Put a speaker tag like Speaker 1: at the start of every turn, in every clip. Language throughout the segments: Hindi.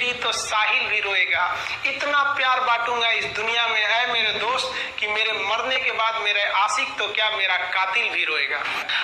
Speaker 1: मेरी तो साहिल भी रोएगा। इतना प्यार बांटूंगा इस दुनिया में है मेरे दोस्त कि मेरे मरने के बाद मेरे आशिक तो क्या मेरा कातिल भी रोएगा।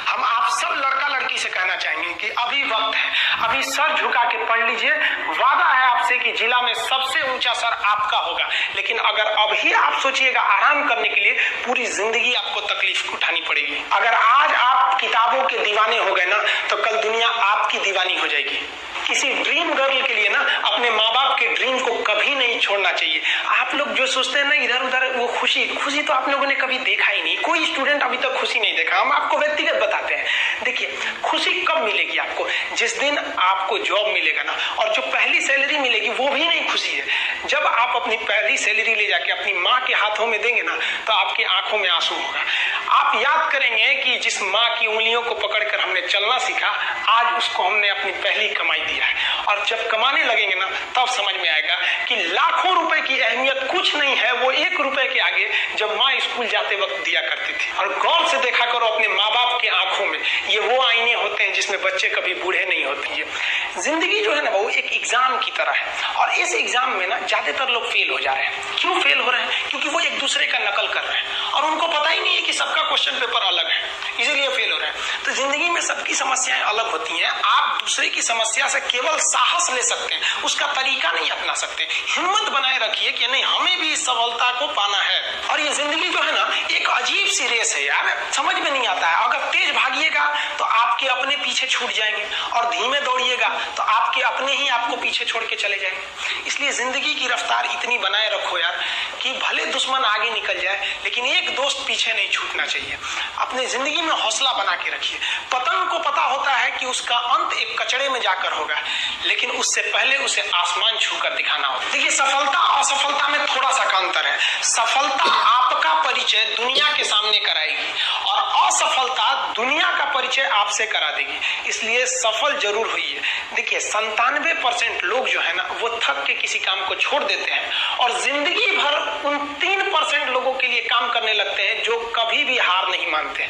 Speaker 1: हम आप सब लड़का लड़की से कहना चाहेंगे कि अभी वक्त है, अभी सर झुका के पढ़ लीजिए। वादा है आपसे कि जिला में सबसे ऊंचा सर आपका होगा, लेकिन अगर अभी आप सोचिएगा आराम करने के लिए, पूरी जिंदगी आपको तकलीफ उठानी पड़ेगी। अगर आज आप किताबों के दीवाने हो गए ना, तो कल दुनिया आपकी दीवानी हो जाएगी। किसी ड्रीम गर्ल के लिए ना अपने माँ बाप के ड्रीम को कभी नहीं छोड़ना चाहिए। आप लोग जो सोचते हैं ना इधर उधर, वो खुशी तो आप लोगों ने कभी देखा ही नहीं। कोई स्टूडेंट अभी तक खुशी नहीं देखा। हम आपको व्यक्तिगत बताते हैं। देखिए, खुशी कब मिलेगी आपको? जिस दिन आपको जॉब मिलेगा ना, और जो पहली सैलरी मिलेगी वो भी नहीं खुशी है। जब आप अपनी पहली सैलरी ले जाके अपनी माँ के हाथों में देंगे ना, तो आपकी आंखों में आंसू होगा। आप याद करेंगे कि जिस माँ की उंगलियों को पकड़कर हमने चलना सीखा, आज उसको हमने अपनी पहली कमाई दी है। और जब कमाने लगेंगे ना, तब समझ में आएगा कि लाखों रुपए की अहमियत कुछ नहीं है वो 1 रुपए के आगे जब माँ स्कूल जाते वक्त दिया करती थी। और गौर से देखा करो अपने माँ बाप के आंखों में, ये वो आईने होते हैं जिसमें बच्चे कभी बूढ़े नहीं होते हैं। जिंदगी जो है ना, वो एक एग्जाम की तरह है, और इस एग्जाम में ना ज्यादातर लोग फेल हो जा रहे हैं। क्यों फेल हो रहे हैं? क्योंकि वो एक दूसरे का नकल कर रहे हैं और उनको पता ही नहीं है कि सबका क्वेश्चन पेपर अलग है, इसीलिए फेल हो रहे हैं। तो जिंदगी में सबकी समस्याएं अलग होती हैं। आप दूसरे की समस्या से केवल साहस ले सकते हैं, उसका तरीका नहीं अपना सकते। हिम्मत बनाए रखिए कि नहीं, हमें भी इस सफलता को पाना है। और ये जिंदगी जो है ना, एक अजीब सी रेस है यार, समझ में नहीं आता है। अगर तेज भागिएगा तो आपके अपने पीछे छूट जाएंगे, और धीमे दौड़िएगा तो आपके अपने ही आपको पीछे छोड़ के चले जाएंगे। इसलिए जिंदगी की रफ्तार इतनी बनाए रखो यार कि भले दुश्मन आगे निकल जाए, लेकिन एक दोस्त पीछे नहीं छूटना चाहिए। अपने जिंदगी में हौसला बना के रखिए। पतंग को पता होता है कि उसका अंत एक कचड़े में जाकर होगा, लेकिन उससे पहले उसे आसमान छूकर दिखाना होगा। देखिए, सफलता और असफलता में थोड़ा सा अंतर है। सफलता आपका परिचय दुनिया के सामने कराएगी, और असफलता दुनिया का परिचय आपसे करा देगी। इसलिए सफल जरूर होइए। देखिए, 97% लोग जो है ना, वो थक के किसी काम को छोड़ देते हैं, और जिंदगी भर उन 3% लोगों के लिए काम करने लगते हैं जो कभी भी हार नहीं मानते।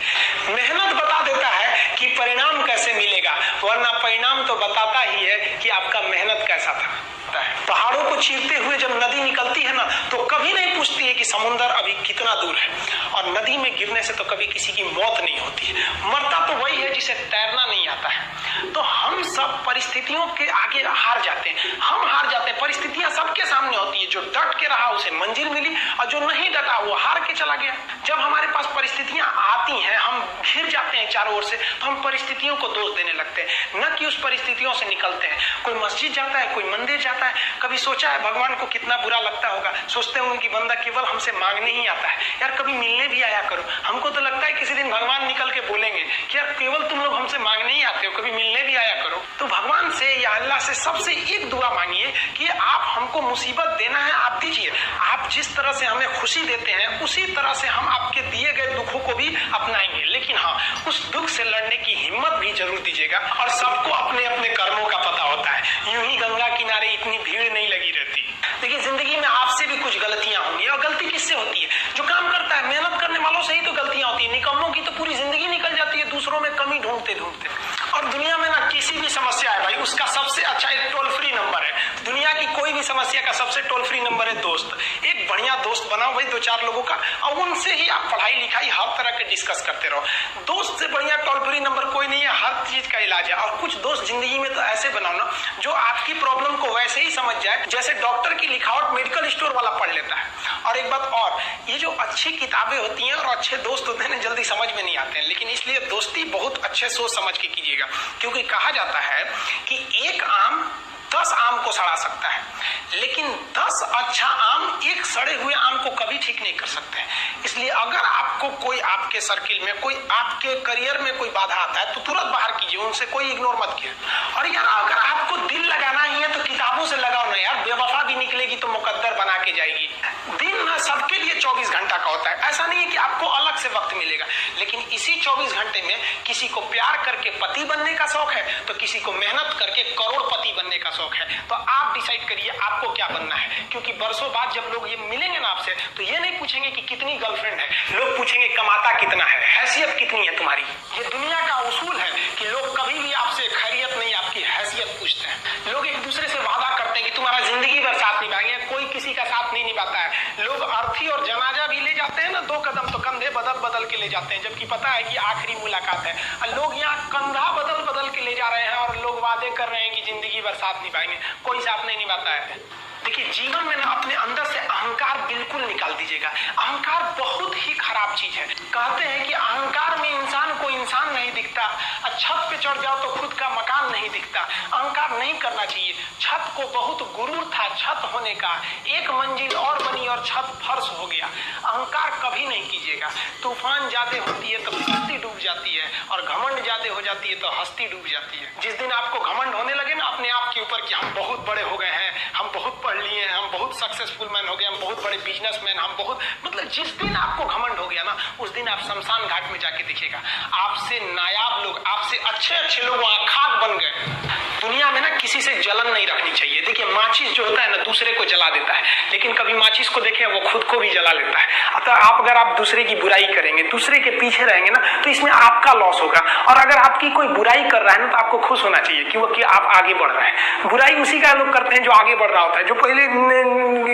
Speaker 1: मेहनत बता देता है कि परिणाम कैसे मिलेगा, वरना परिणाम तो बताता ही है कि आपका मेहनत कैसा था। पहाड़ों को चीरते हुए जब नदी निकलती है ना, तो कभी नहीं पूछती है कि समुद्र अभी कितना दूर है। और नदी में गिरने से तो कभी किसी की मौत नहीं होती है। मरता तो वही है जिसे तैरना नहीं आता है। तो हम सब परिस्थितियों के आगे हार जाते हैं। हम हार जाते हैं। परिस्थितियां सबके सामने होती है। जो डट के रहा उसे मंजिल मिली, और जो नहीं डटा वो हार के चला गया। जब हमारे पास परिस्थितियां आती हैं, हम घिर जाते हैं चारों ओर से, तो हम परिस्थितियों को दोष देने लगते हैं, न कि उस परिस्थितियों से निकलते हैं। कोई मस्जिद जाता है, कोई मंदिर जाता है, कभी सोचा है भगवान को कितना बुरा लगता होगा? सोचते होंगे कि बंदा केवल हमसे मांगने ही आता है। यार, कभी मिलने भी आया करो। हमको तो लगता है किसी दिन भगवान निकल के बोलेंगे कि यार केवल तुम लोग हमसे मांगने ही आते हो, कभी मिलने भी आया करो। तो भगवान से या अल्लाह से सबसे एक दुआ मांगिए कि आप हमको मुसीबत देना है, आप दीजिए। आप जिस तरह से हमें खुशी देते हैं, उसी तरह से हम आपके दिए गए दुखों को भी अपनाएंगे। लेकिन हाँ, उस दुख से लड़ने की हिम्मत भी जरूर दीजिएगा। और सबको अपने अपने कर्मों का पता होता है। यूं ही गंगा किनारे इतनी भीड़ नहीं लगी रहती। देखिए, जिंदगी में आपसे भी कुछ गलतियां होंगी, और गलती किससे होती है? जो काम करता है, मेहनत करने वालों से ही तो गलतियां होती है। निकम्मों की तो पूरी जिंदगी निकल जाती है दूसरों में कमी ढूंढते ढूंढते। और दुनिया में ना किसी भी समस्या है भाई, उसका सबसे अच्छा एक टोल फ्री नंबर है। दुनिया की कोई भी समस्या का सबसे टोल फ्री नंबर है दोस्त। एक बढ़िया दोस्त बनाओ भाई, 2-4 लोगों का, और उनसे ही आप पढ़ाई लिखाई हर तरह के डिस्कस करते रहो। दोस्त से बढ़िया टोल फ्री नंबर कोई नहीं है। हर चीज का इलाज है। और कुछ दोस्त जिंदगी में तो ऐसे बनाओ ना, जो आपकी प्रॉब्लम को वैसे ही समझ जाए जैसे डॉक्टर की लिखावट मेडिकल स्टोर वाला पढ़ लेता है। और एक बात और, ये जो अच्छी किताबें होती हैं और अच्छे दोस्त होते हैं, जल्दी समझ में नहीं आते हैं। लेकिन इसलिए दोस्ती बहुत अच्छे सोच समझ के कीजिएगा, क्योंकि कहा जाता है कि एक आम 10 आम को सड़ा सकता है, लेकिन 10 अच्छा आम एक सड़े हुए आम को कभी ठीक नहीं कर सकते। इसलिए अगर आपको कोई आपके सर्किल में, कोई आपके करियर में कोई बाधा आता है, तो तुरंत बाहर कीजिए, उनसे कोई इग्नोर मत कीजिए। और यार, अगर आपको दिल लगाना ही है तो किताबों से लगाओ ना यार। बेवफा भी निकलेगी तो मुकद्दर बना के जाएगी। दिन ना सबके लिए 24 घंटा का होता है। ऐसा नहीं है कि आपको अलग से वक्त मिलेगा, लेकिन इसी 24 घंटे में किसी को प्यार करके पति बनने का शौक है, तो किसी को मेहनत करके करोड़पति बनने का शौक है। तो आप डिसाइड करिए आपको क्या बनना है। क्योंकि बरसों बाद जब लोग ये मिलेंगे ना आपसे, तो ये नहीं पूछेंगे कि कितनी गर्लफ्रेंड है, लोग पूछेंगे कमाता कितना है, हैसियत कितनी है तुम्हारी। ये दुनिया का उसूल है कि लोग कभी भी आपसे खैरियत नहीं, आपकी हैसियत पूछते हैं। लोग एक दूसरे से वादा करते हैं कि तुम्हारा का साथ नहीं निभाता है। लोग अर्थी और जनाजा भी ले जाते हैं ना 2 कदम, तो कंधे बदल बदल के ले जाते हैं, जबकि पता है कि आखिरी मुलाकात है। और लोग यहाँ कंधा बदल बदल के ले जा रहे हैं और लोग वादे कर रहे हैं कि जिंदगी भर साथ निभाएंगे, कोई साथ नहीं निभाता है। देखिए, जीवन में ना अपने अंदर से अहंकार बिल्कुल निकाल दीजिएगा। अहंकार बहुत ही खराब चीज है। कहते हैं कि अहंकार में इंसान को इंसान नहीं दिखता, और छत पे चढ़ जाओ तो खुद का मकान नहीं दिखता। अहंकार नहीं करना चाहिए। छत को बहुत गुरूर था छत होने का, 1 मंजिल और बनी और छत फर्श हो गया। अहंकार कभी नहीं कीजिएगा। तूफान ज्यादा होती है तो कश्ती डूब जाती है, और घमंड ज्यादा हो जाती है तो हस्ती डूब जाती है। जिस दिन आपको घमंड होने लगे ना अपने आप के ऊपर कि हम बहुत बड़े हो गए हैं, हम बहुत पढ़ लिए हैं, हम बहुत सक्सेसफुल मैन हो गए, हम बहुत बड़े बिजनेसमैन, हम बहुत, मतलब जिस दिन आपको घमंड हो गया ना, उस दिन आप शमशान घाट में जाके देखिएगा, आपसे नायाब लोग, आपसे अच्छे अच्छे लोग वहां खाक बन गए। दुनिया में ना किसी से जलन नहीं रखनी चाहिए। देखिए, माचिस जो होता है ना दूसरे को जला देता है, लेकिन कभी माचिस को देखे वो खुद को भी जला लेता है। अतः आप अगर आप दूसरे की बुराई करेंगे, दूसरे के पीछे रहेंगे ना, तो इसमें आपका लॉस होगा। और अगर आपकी कोई बुराई कर रहा है ना, तो आपको खुश होना चाहिए क्योंकि आप आगे बढ़ रहे हैं। बुराई उसी का लोग करते हैं जो आगे बढ़ रहा होता है। जो पहले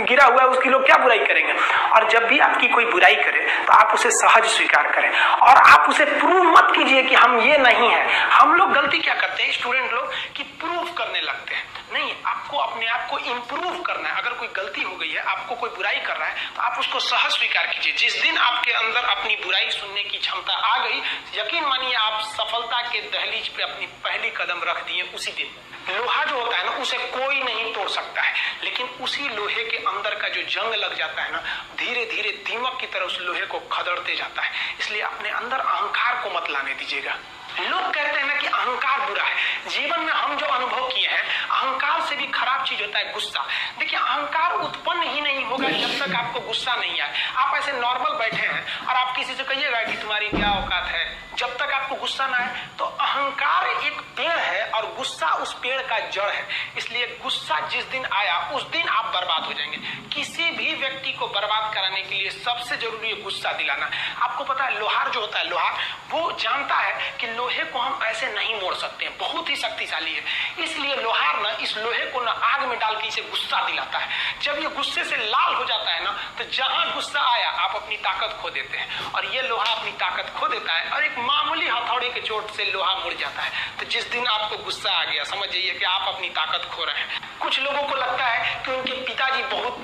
Speaker 1: गिरा हुआ है उसकी लोग क्या बुराई करेंगे। और जब भी आपकी कोई बुराई करे तो आप उसे सहज स्वीकार करें, और आप उसे प्रूव मत कीजिए कि हम ये नहीं है। हम लोग गलती क्या करते हैं स्टूडेंट लोग, कि प्रूव करने लगते हैं। नहीं, आपको अपने आप को इंप्रूव करना है। अगर कोई गलती हो गई है, आपको कोई बुराई कर रहा है, तो आप उसको सहज स्वीकार कीजिए। जिस दिन आपके अंदर अपनी बुराई सुनने की क्षमता आ गई, यकीन मानिए आप सफलता के दहलीज पे अपनी पहली कदम रख दिए उसी दिन। लोहा जो होता है ना, उसे कोई नहीं तोड़ सकता है, लेकिन उसी लोहे के अंदर का जो जंग लग जाता है ना, धीरे धीरे दीमक की तरह उस लोहे को खदड़ते जाता है। इसलिए अपने अंदर अहंकार को मत लाने दीजिएगा। लोग कहते हैं ना कि अहंकार बुरा है। जीवन में हम जो अनुभव किए हैं, अहंकार से भी खराब चीज होता है गुस्सा। देखिए, अहंकार उत्पन्न ही नहीं होगा जब तक आपको गुस्सा नहीं आए। आप ऐसे नॉर्मल बैठे हैं और आप किसी से कहिएगा कि तुम्हारी क्या औकात है, जब तक आपको गुस्सा ना आए। तो अहंकार एक पेड़ है और गुस्सा उस पेड़ का जड़ है। इसलिए गुस्सा जिस दिन आया उस दिन आप बर्बाद हो जाएंगे। किसी भी व्यक्ति को बर्बाद कराने के लिए सबसे जरूरी है गुस्सा दिलाना। आपको पता है, लोहार जो होता है, लोहार वो जानता है कि लोहे को हम ऐसे नहीं मोड़ सकते हैं, बहुत ही शक्तिशाली है। इसलिए लोहार ना इस लोहे को ना आग में डाल के इसे गुस्सा दिलाता है। जब ये गुस्से से लाल हो जाता है ना, तो जहां गुस्सा आया आप अपनी ताकत खो देते हैं, और ये लोहा अपनी ताकत खो देता है, और एक मामूली हथौड़े के चोट से लोहा मुड़ जाता है। तो जिस दिन आपको गुस्सा आ गया, समझ जाइए कि आप अपनी ताकत खो रहे हैं। कुछ लोगों को लगता है कि उनके पिताजी बहुत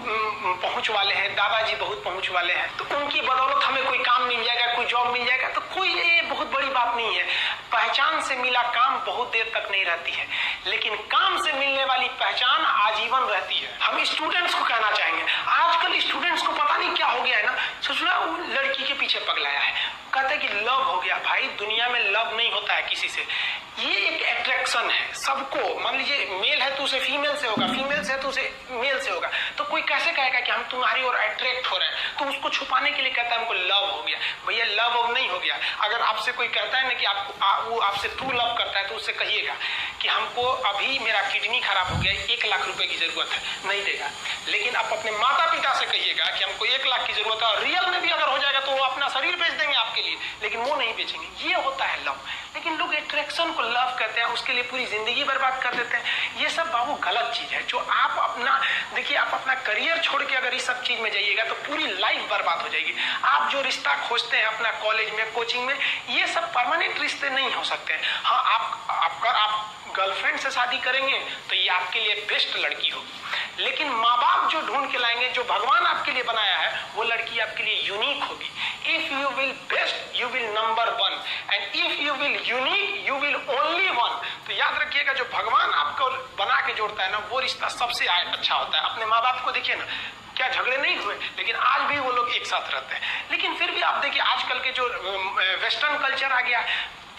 Speaker 1: पहुंच वाले हैं, दादाजी बहुत पहुंच वाले हैं, तो उनकी बदौलत हमें कोई काम मिल जाएगा, कोई जॉब मिल जाएगा। तो कोई ये बहुत बड़ी बात नहीं है। पहचान से मिला काम बहुत देर तक नहीं रहती है, लेकिन काम से मिलने वाली पहचान आजीवन रहती है। हम स्टूडेंट्स को कहना चाहेंगे, आजकल स्टूडेंट्स को पता नहीं क्या हो गया है ना, सोचना वो लड़की के पीछे पगलाया है, कहते हैं कि लव हो गया। भाई, दुनिया में लव नहीं होता है किसी से, ये एक अट्रैक्शन है सबको। मान लीजिए मेल है तो उसे फीमेल से होगा, फीमेल से है तो उसे मेल से होगा। तो कोई कैसे कहेगा कि हम तुम्हारी ओर अट्रैक्ट हो रहे हैं, तो उसको छुपाने के लिए कहता है हमको लव हो गया। भैया, लव अब नहीं हो गया। अगर आपसे कोई कहता है ना कि वो आपसे ट्रू लव करता है, तो उससे कहिएगा कि हमको अभी मेरा किडनी खराब हो गया, 1 लाख रुपए की जरूरत है, नहीं देगा। लेकिन आप अपने माता पिता से कहिएगा कि हमको 1 लाख की जरूरत है, और रियल में भी अगर हो जाएगा तो वो अपना शरीर बेच देंगे आपके लिए, लेकिन वो नहीं बेचेंगे। ये होता है लव। लेकिन लोग अट्रैक्शन को लव कहते हैं, उसके लिए पूरी जिंदगी बर्बाद कर देते हैं। ये सब बाबू गलत चीज है। जो आप अपना, देखिए, आप अपना करियर छोड़ के अगर इस सब चीज में जाइएगा तो पूरी लाइफ बर्बाद हो जाएगी। आप जो रिश्ता खोजते हैं अपना कॉलेज में, कोचिंग में, ये सब परमानेंट रिश्ते नहीं हो सकते हैं। हाँ, आप गर्लफ्रेंड से शादी करेंगे तो ये आपके लिए बेस्ट लड़की होगी, लेकिन माँ बाप जो ढूंढ के लाएंगे, जो भगवान आपके लिए बनाया है, वो लड़की आपके लिए यूनिक होगी। If you will best you will number 1, and if you will unique you will only 1। तो याद रखिएगा, जो भगवान आपको बना के जोड़ता है ना, वो रिश्ता सबसे अच्छा होता है। अपने माँ बाप को देखिए ना, क्या झगड़े नहीं हुए, लेकिन आज भी वो लोग एक साथ रहते हैं। लेकिन फिर भी आप देखिए, आजकल के जो वेस्टर्न कल्चर आ गया,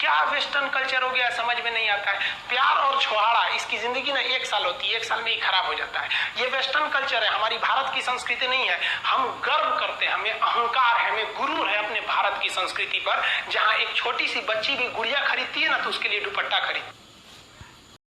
Speaker 1: क्या वेस्टर्न कल्चर हो गया समझ में नहीं आता है। प्यार और छोहाड़ा, इसकी जिंदगी ना 1 साल होती है, 1 साल में ही खराब हो जाता है। ये वेस्टर्न कल्चर है, हमारी भारत की संस्कृति नहीं है। हम गर्व करते हैं, हमें अहंकार है, हमें गुरूर है अपने भारत की संस्कृति पर। जहाँ एक छोटी सी बच्ची भी गुड़िया खरीदती है ना, तो उसके लिए दुपट्टा खरीदती है।